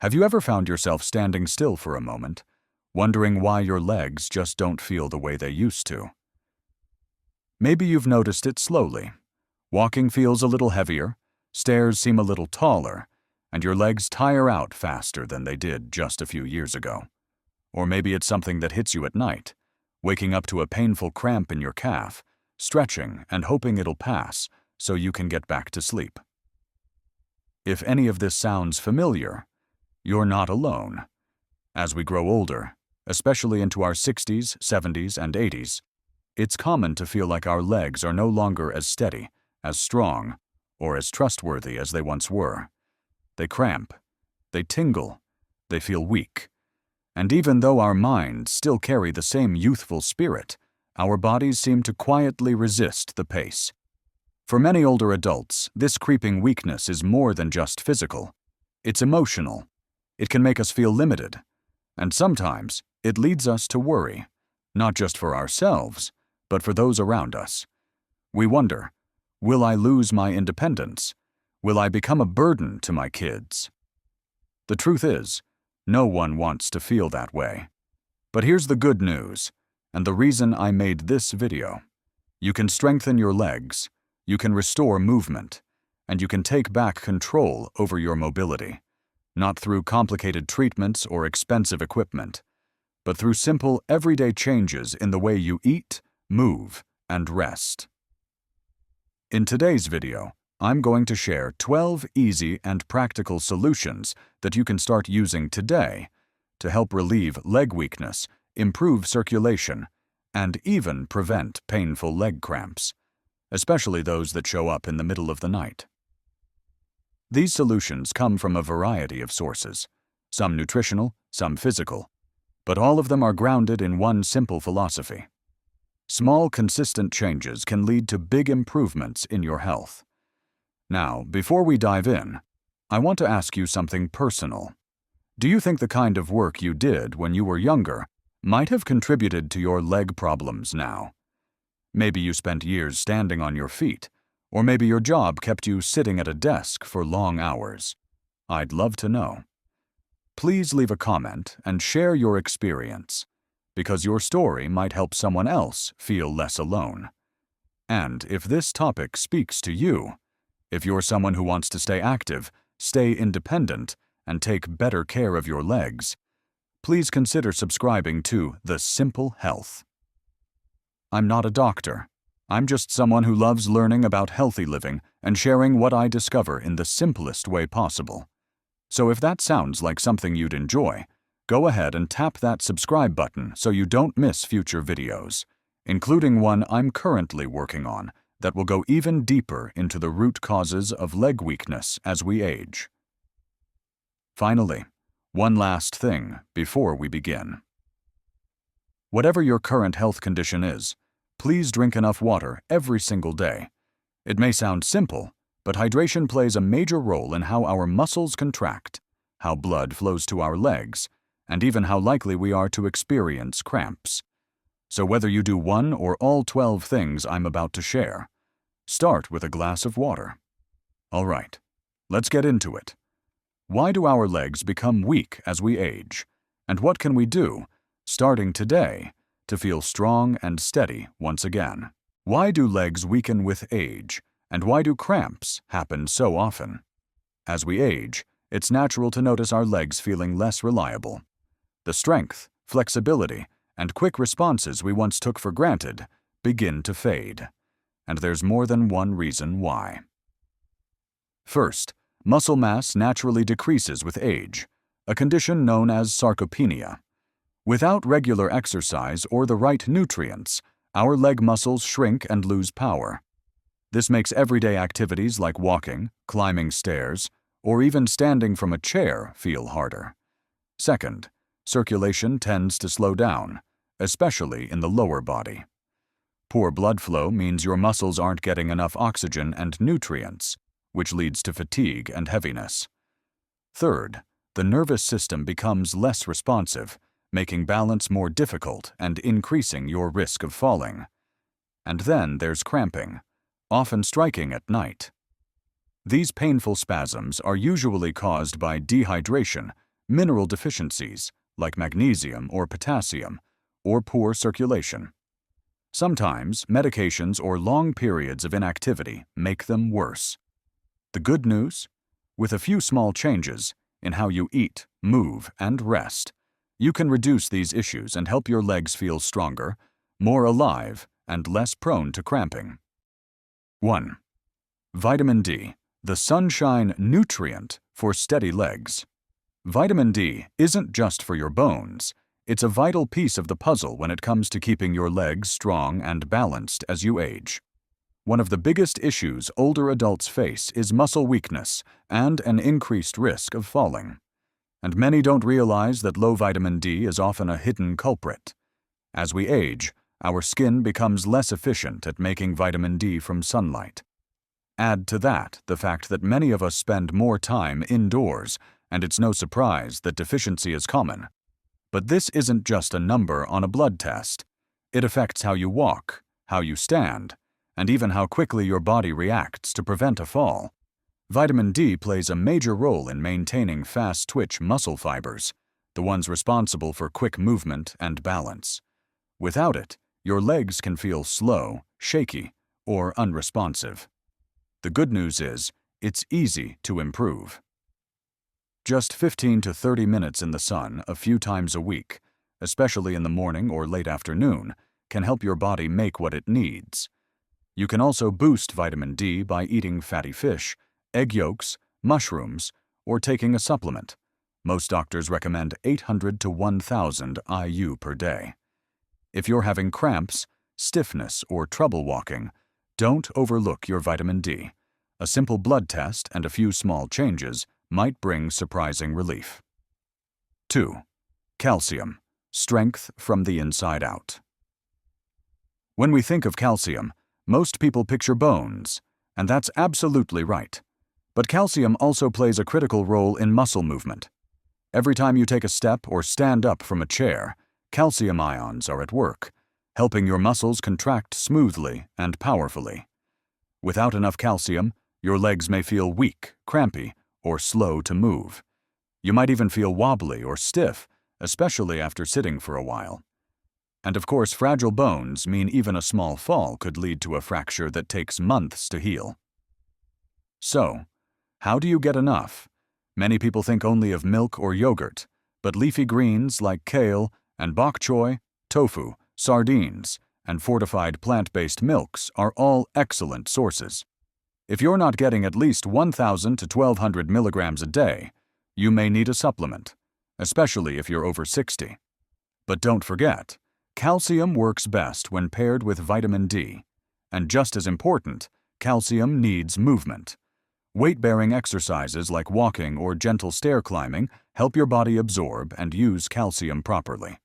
Have you ever found yourself standing still for a moment, wondering why your legs just don't feel the way they used to? Maybe you've noticed it slowly. Walking feels a little heavier, stairs seem a little taller, and your legs tire out faster than they did just a few years ago. Or maybe it's something that hits you at night, waking up to a painful cramp in your calf, stretching and hoping it'll pass so you can get back to sleep. If any of this sounds familiar, you're not alone. As we grow older, especially into our 60s, 70s, and 80s, it's common to feel like our legs are no longer as steady, as strong, or as trustworthy as they once were. They cramp, they tingle, they feel weak. And even though our minds still carry the same youthful spirit, our bodies seem to quietly resist the pace. For many older adults, this creeping weakness is more than just physical. It's emotional. It can make us feel limited. And sometimes, it leads us to worry, not just for ourselves, but for those around us. We wonder, will I lose my independence? Will I become a burden to my kids? The truth is, no one wants to feel that way. But here's the good news, and the reason I made this video. You can strengthen your legs, you can restore movement, and you can take back control over your mobility, not through complicated treatments or expensive equipment, but through simple, everyday changes in the way you eat, move, and rest. In today's video, I'm going to share 12 easy and practical solutions that you can start using today to help relieve leg weakness, improve circulation, and even prevent painful leg cramps, especially those that show up in the middle of the night. These solutions come from a variety of sources, some nutritional, some physical, but all of them are grounded in one simple philosophy. Small, consistent changes can lead to big improvements in your health. Now, before we dive in, I want to ask you something personal. Do you think the kind of work you did when you were younger might have contributed to your leg problems now? Maybe you spent years standing on your feet, or maybe your job kept you sitting at a desk for long hours. I'd love to know. Please leave a comment and share your experience, because your story might help someone else feel less alone. And if this topic speaks to you, if you're someone who wants to stay active, stay independent, and take better care of your legs, please consider subscribing to The Simple Health. I'm not a doctor. I'm just someone who loves learning about healthy living and sharing what I discover in the simplest way possible. So if that sounds like something you'd enjoy, go ahead and tap that subscribe button so you don't miss future videos, including one I'm currently working on that will go even deeper into the root causes of leg weakness as we age. Finally, one last thing before we begin. Whatever your current health condition is, please drink enough water every single day. It may sound simple, but hydration plays a major role in how our muscles contract, how blood flows to our legs, and even how likely we are to experience cramps. So whether you do one or all 12 things I'm about to share, start with a glass of water. All right, let's get into it. Why do our legs become weak as we age? And what can we do, starting today, to feel strong and steady once again? Why do legs weaken with age, and why do cramps happen so often? As we age, it's natural to notice our legs feeling less reliable. The strength, flexibility, and quick responses we once took for granted begin to fade. And there's more than one reason why. First, muscle mass naturally decreases with age, a condition known as sarcopenia. Without regular exercise or the right nutrients, our leg muscles shrink and lose power. This makes everyday activities like walking, climbing stairs, or even standing from a chair feel harder. Second, circulation tends to slow down, especially in the lower body. Poor blood flow means your muscles aren't getting enough oxygen and nutrients, which leads to fatigue and heaviness. Third, the nervous system becomes less responsive, making balance more difficult and increasing your risk of falling. And then there's cramping, often striking at night. These painful spasms are usually caused by dehydration mineral deficiencies like magnesium or potassium, or poor circulation. Sometimes medications or long periods of inactivity make them worse. The good news? With a few small changes in how you eat, move, and rest, you can reduce these issues and help your legs feel stronger, more alive, and less prone to cramping. 1. Vitamin D, the sunshine nutrient for steady legs. Vitamin D isn't just for your bones. It's a vital piece of the puzzle when it comes to keeping your legs strong and balanced as you age. One of the biggest issues older adults face is muscle weakness and an increased risk of falling. And many don't realize that low vitamin D is often a hidden culprit. As we age, our skin becomes less efficient at making vitamin D from sunlight. Add to that the fact that many of us spend more time indoors, and it's no surprise that deficiency is common. But this isn't just a number on a blood test. It affects how you walk, how you stand, and even how quickly your body reacts to prevent a fall. Vitamin D plays a major role in maintaining fast-twitch muscle fibers, the ones responsible for quick movement and balance. Without it, your legs can feel slow, shaky, or unresponsive. The good news is, it's easy to improve. Just 15 to 30 minutes in the sun a few times a week, especially in the morning or late afternoon, can help your body make what it needs. You can also boost vitamin D by eating fatty fish, egg yolks, mushrooms, or taking a supplement. Most doctors recommend 800 to 1,000 IU per day. If you're having cramps, stiffness, or trouble walking, don't overlook your vitamin D. A simple blood test and a few small changes might bring surprising relief. 2. Calcium, strength from the inside out. When we think of calcium, most people picture bones, and that's absolutely right. But calcium also plays a critical role in muscle movement. Every time you take a step or stand up from a chair, calcium ions are at work, helping your muscles contract smoothly and powerfully. Without enough calcium, your legs may feel weak, crampy, or slow to move. You might even feel wobbly or stiff, especially after sitting for a while. And of course, fragile bones mean even a small fall could lead to a fracture that takes months to heal. So, how do you get enough? Many people think only of milk or yogurt, but leafy greens like kale and bok choy, tofu, sardines, and fortified plant-based milks are all excellent sources. If you're not getting at least 1,000 to 1,200 milligrams a day, you may need a supplement, especially if you're over 60. But don't forget, calcium works best when paired with vitamin D. And just as important, calcium needs movement. Weight-bearing exercises like walking or gentle stair climbing help your body absorb and use calcium properly.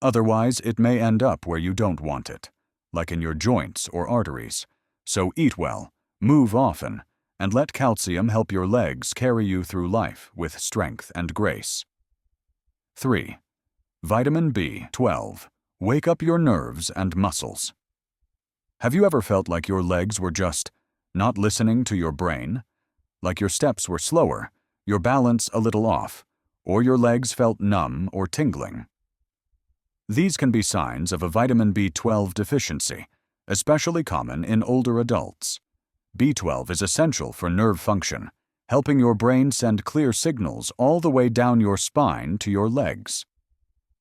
Otherwise, it may end up where you don't want it, like in your joints or arteries. So eat well, move often, and let calcium help your legs carry you through life with strength and grace. 3. Vitamin B12. Wake up your nerves and muscles. Have you ever felt like your legs were just not listening to your brain? Like your steps were slower, your balance a little off, or your legs felt numb or tingling? These can be signs of a vitamin B12 deficiency, especially common in older adults. B12 is essential for nerve function, helping your brain send clear signals all the way down your spine to your legs.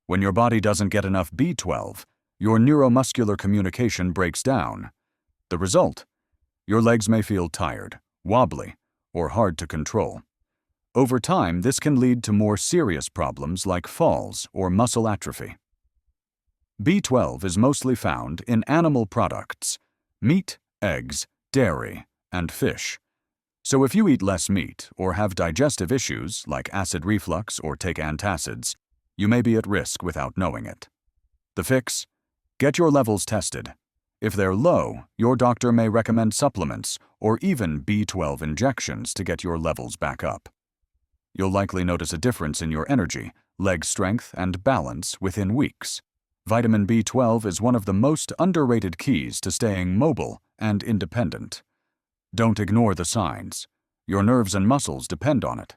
When your body doesn't get enough B12, your neuromuscular communication breaks down. The result? Your legs may feel tired, wobbly, or hard to control. Over time, this can lead to more serious problems like falls or muscle atrophy. B12 is mostly found in animal products, meat, eggs, dairy, and fish. So if you eat less meat or have digestive issues like acid reflux or take antacids, you may be at risk without knowing it. The fix? Get your levels tested. If they're low, your doctor may recommend supplements or even B12 injections to get your levels back up. You'll likely notice a difference in your energy, leg strength, and balance within weeks. Vitamin B12 is one of the most underrated keys to staying mobile and independent. Don't ignore the signs. Your nerves and muscles depend on it.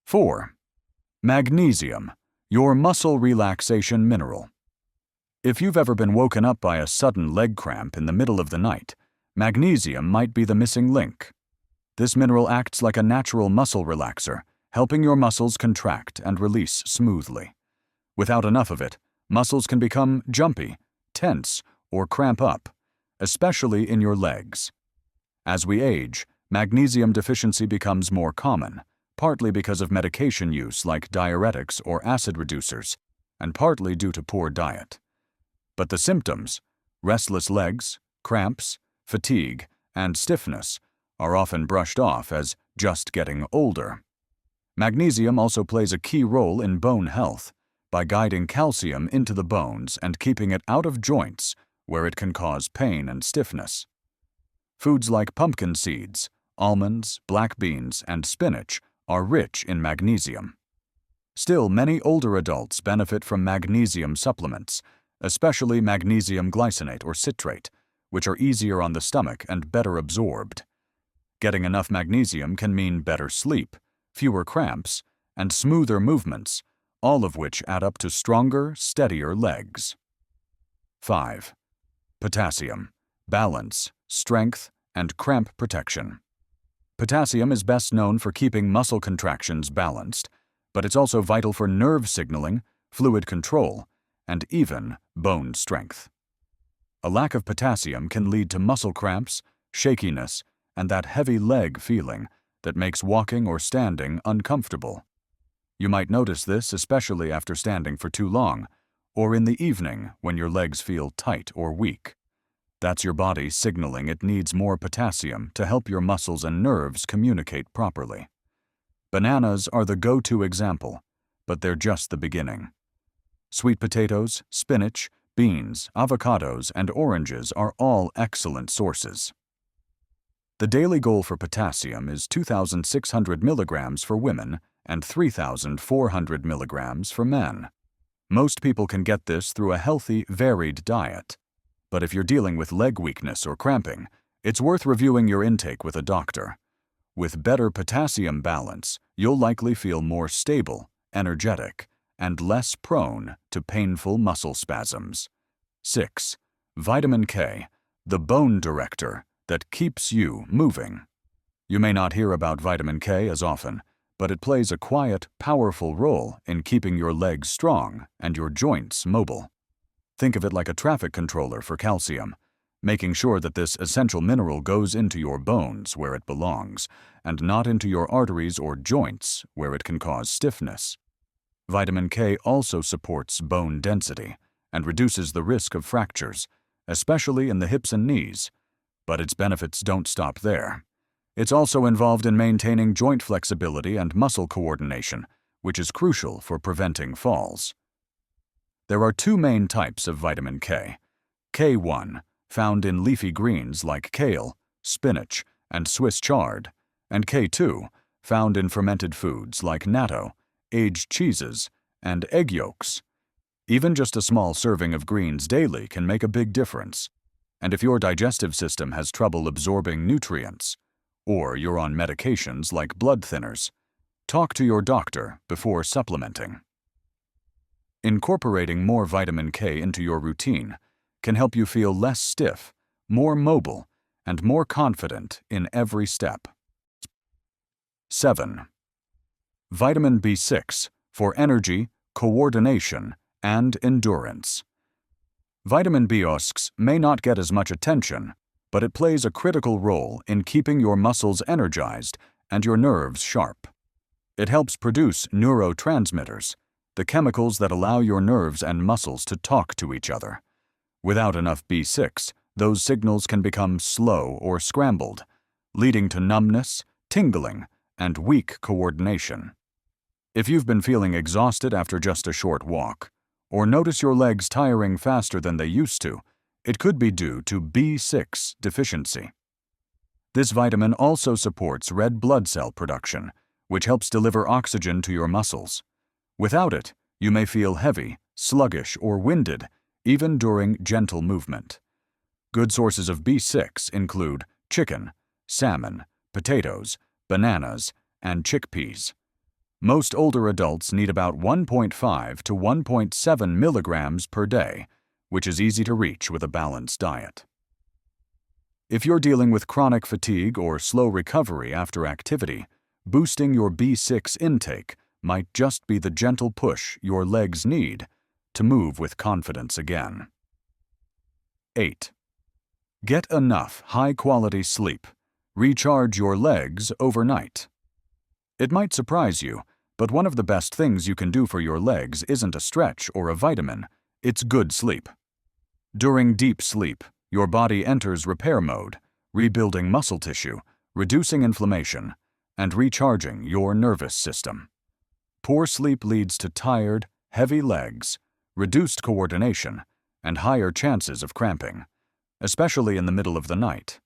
4. Magnesium, your muscle relaxation mineral. If you've ever been woken up by a sudden leg cramp in the middle of the night, magnesium might be the missing link. This mineral acts like a natural muscle relaxer, helping your muscles contract and release smoothly. Without enough of it, muscles can become jumpy, tense, or cramp up, especially in your legs. As we age, magnesium deficiency becomes more common, partly because of medication use like diuretics or acid reducers, and partly due to poor diet. But the symptoms, restless legs, cramps, fatigue, and stiffness, are often brushed off as just getting older. Magnesium also plays a key role in bone health by guiding calcium into the bones and keeping it out of joints where it can cause pain and stiffness. Foods like pumpkin seeds, almonds, black beans, and spinach are rich in magnesium. Still, many older adults benefit from magnesium supplements, especially magnesium glycinate or citrate, which are easier on the stomach and better absorbed. Getting enough magnesium can mean better sleep, fewer cramps, and smoother movements, all of which add up to stronger, steadier legs. 5. Potassium, balance, strength, and cramp protection. Potassium is best known for keeping muscle contractions balanced, but it's also vital for nerve signaling, fluid control, and even bone strength. A lack of potassium can lead to muscle cramps, shakiness, and that heavy leg feeling that makes walking or standing uncomfortable. You might notice this especially after standing for too long, or in the evening when your legs feel tight or weak. That's your body signaling it needs more potassium to help your muscles and nerves communicate properly. Bananas are the go-to example, but they're just the beginning. Sweet potatoes, spinach, beans, avocados, and oranges are all excellent sources. The daily goal for potassium is 2,600 milligrams for women and 3,400 milligrams for men. Most people can get this through a healthy, varied diet. But if you're dealing with leg weakness or cramping, it's worth reviewing your intake with a doctor. With better potassium balance, you'll likely feel more stable, energetic, and less prone to painful muscle spasms. 6. Vitamin K, the bone director that keeps you moving. You may not hear about vitamin K as often, but it plays a quiet, powerful role in keeping your legs strong and your joints mobile. Think of it like a traffic controller for calcium, making sure that this essential mineral goes into your bones where it belongs, and not into your arteries or joints where it can cause stiffness. Vitamin K also supports bone density and reduces the risk of fractures, especially in the hips and knees. But its benefits don't stop there. It's also involved in maintaining joint flexibility and muscle coordination, which is crucial for preventing falls. There are two main types of vitamin K. K1, found in leafy greens like kale, spinach, and Swiss chard, and K2, found in fermented foods like natto, aged cheeses, and egg yolks. Even just a small serving of greens daily can make a big difference. And if your digestive system has trouble absorbing nutrients, or you're on medications like blood thinners, talk to your doctor before supplementing. Incorporating more vitamin K into your routine can help you feel less stiff, more mobile, and more confident in every step. 7. Vitamin B6 for energy, coordination, and endurance. Vitamin B6 may not get as much attention, but it plays a critical role in keeping your muscles energized and your nerves sharp. It helps produce neurotransmitters, the chemicals that allow your nerves and muscles to talk to each other. Without enough B6, those signals can become slow or scrambled, leading to numbness, tingling, and weak coordination. If you've been feeling exhausted after just a short walk, or notice your legs tiring faster than they used to, it could be due to B6 deficiency. This vitamin also supports red blood cell production, which helps deliver oxygen to your muscles. Without it, you may feel heavy, sluggish, or winded, even during gentle movement. Good sources of B6 include chicken, salmon, potatoes, bananas, and chickpeas. Most older adults need about 1.5 to 1.7 milligrams per day, which is easy to reach with a balanced diet. If you're dealing with chronic fatigue or slow recovery after activity, boosting your B6 intake might just be the gentle push your legs need to move with confidence again. 8. Get enough high-quality sleep. Recharge your legs overnight. It might surprise you, but one of the best things you can do for your legs isn't a stretch or a vitamin, it's good sleep. During deep sleep, your body enters repair mode, rebuilding muscle tissue, reducing inflammation, and recharging your nervous system. Poor sleep leads to tired, heavy legs, reduced coordination, and higher chances of cramping, especially in the middle of the night.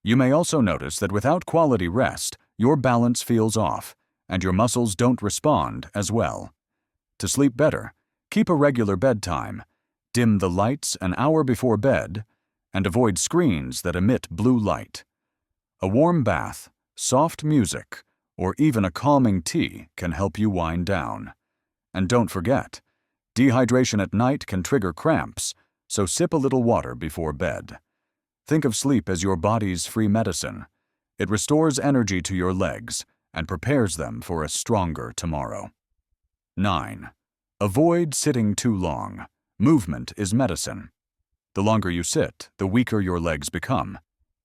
You may also notice that without quality rest, your balance feels off, and your muscles don't respond as well. To sleep better, keep a regular bedtime, dim the lights an hour before bed, and avoid screens that emit blue light. A warm bath, soft music, or even a calming tea can help you wind down. And don't forget, dehydration at night can trigger cramps, so sip a little water before bed. Think of sleep as your body's free medicine. It restores energy to your legs and prepares them for a stronger tomorrow. 9. Avoid sitting too long. Movement is medicine. The longer you sit, the weaker your legs become.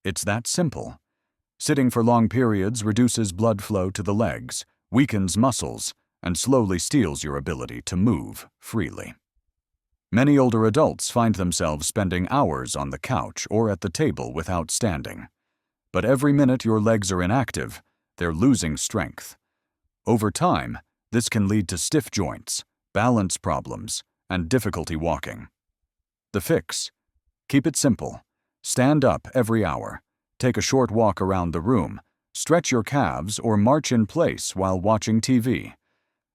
It's that simple. Sitting for long periods reduces blood flow to the legs, weakens muscles, and slowly steals your ability to move freely. Many older adults find themselves spending hours on the couch or at the table without standing. But every minute your legs are inactive, they're losing strength. Over time, this can lead to stiff joints, balance problems, and difficulty walking. The fix? Keep it simple. Stand up every hour. Take a short walk around the room. Stretch your calves or march in place while watching TV.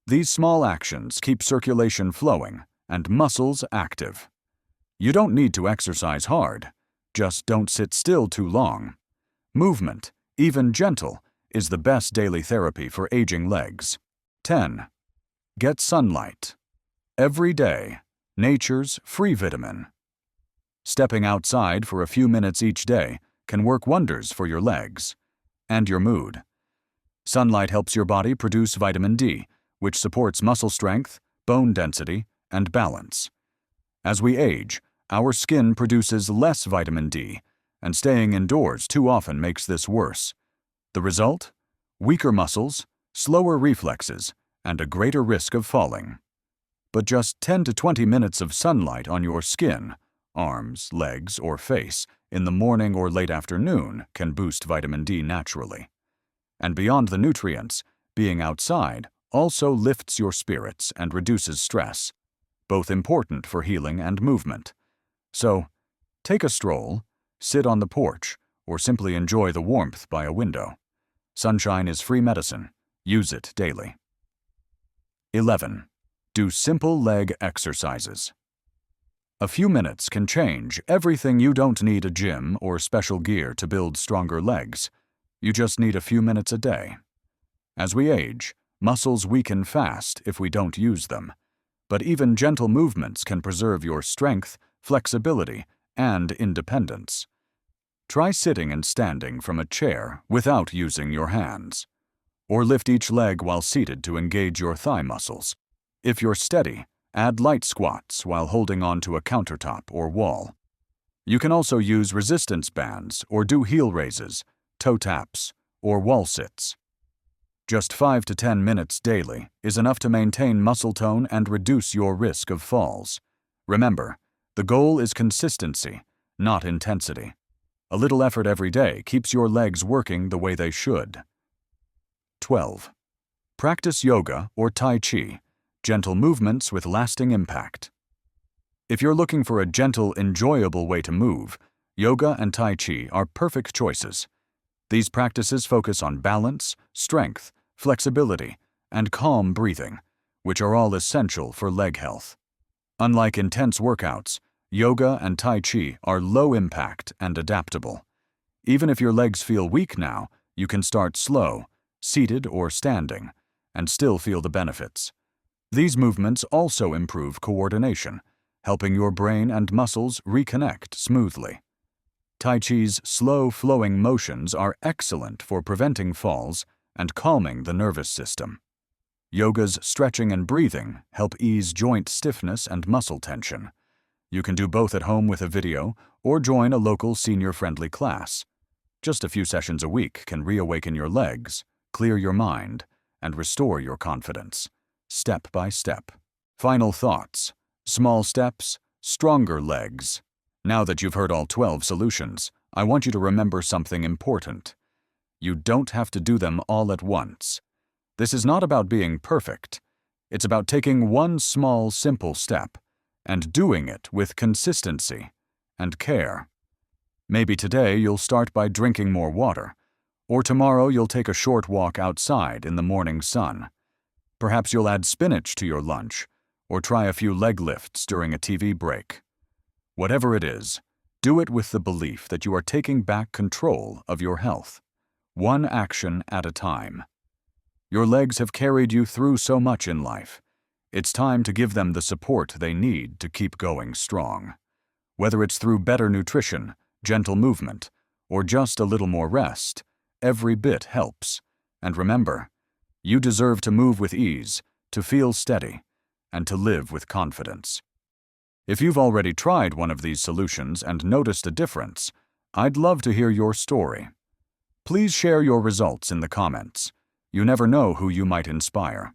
These small actions keep circulation flowing and muscles active. You don't need to exercise hard. Just don't sit still too long. Movement, even gentle, is the best daily therapy for aging legs. 10. Get sunlight. Every day, nature's free vitamin. Stepping outside for a few minutes each day can work wonders for your legs and your mood. Sunlight helps your body produce vitamin D, which supports muscle strength, bone density, and balance. As we age, our skin produces less vitamin D, and staying indoors too often makes this worse. The result? Weaker muscles, slower reflexes, and a greater risk of falling. But just 10 to 20 minutes of sunlight on your skin, arms, legs, or face in the morning or late afternoon can boost vitamin D naturally. And beyond the nutrients, being outside also lifts your spirits and reduces stress, both important for healing and movement. So, take a stroll, sit on the porch, or simply enjoy the warmth by a window. Sunshine is free medicine. Use it daily. 11. Do simple leg exercises. A few minutes can change everything. You don't need a gym or special gear to build stronger legs. You just need a few minutes a day. As we age, muscles weaken fast if we don't use them. But even gentle movements can preserve your strength, flexibility, and independence. Try sitting and standing from a chair without using your hands. Or lift each leg while seated to engage your thigh muscles. If you're steady, add light squats while holding onto a countertop or wall. You can also use resistance bands or do heel raises, toe taps, or wall sits. Just 5 to 10 minutes daily is enough to maintain muscle tone and reduce your risk of falls. Remember, the goal is consistency, not intensity. A little effort every day keeps your legs working the way they should. 12. Practice yoga or Tai Chi, gentle movements with lasting impact. If you're looking for a gentle, enjoyable way to move, yoga and Tai Chi are perfect choices. These practices focus on balance, strength, flexibility, and calm breathing, which are all essential for leg health. Unlike intense workouts, yoga and Tai Chi are low impact and adaptable. Even if your legs feel weak now, you can start slow, seated or standing, and still feel the benefits. These movements also improve coordination, helping your brain and muscles reconnect smoothly. Tai Chi's slow-flowing motions are excellent for preventing falls and calming the nervous system. Yoga's stretching and breathing help ease joint stiffness and muscle tension. You can do both at home with a video or join a local senior-friendly class. Just a few sessions a week can reawaken your legs, clear your mind, and restore your confidence, step by step. Final thoughts. Small steps, stronger legs. Now that you've heard all 12 solutions, I want you to remember something important. You don't have to do them all at once. This is not about being perfect. It's about taking one small, simple step and doing it with consistency and care. Maybe today you'll start by drinking more water, or tomorrow you'll take a short walk outside in the morning sun. Perhaps you'll add spinach to your lunch, or try a few leg lifts during a TV break. Whatever it is, do it with the belief that you are taking back control of your health, one action at a time. Your legs have carried you through so much in life. It's time to give them the support they need to keep going strong. Whether it's through better nutrition, gentle movement, or just a little more rest, every bit helps. And remember, you deserve to move with ease, to feel steady, and to live with confidence. If you've already tried one of these solutions and noticed a difference, I'd love to hear your story. Please share your results in the comments. You never know who you might inspire.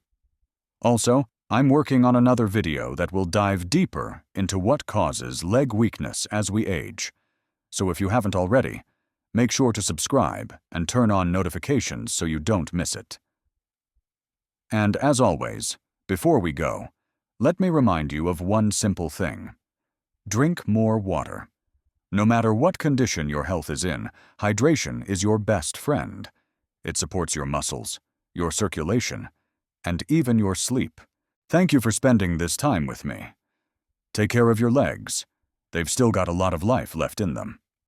Also, I'm working on another video that will dive deeper into what causes leg weakness as we age. So if you haven't already, make sure to subscribe and turn on notifications so you don't miss it. And as always, before we go, let me remind you of one simple thing. Drink more water. No matter what condition your health is in, hydration is your best friend. It supports your muscles, your circulation, and even your sleep. Thank you for spending this time with me. Take care of your legs. They've still got a lot of life left in them.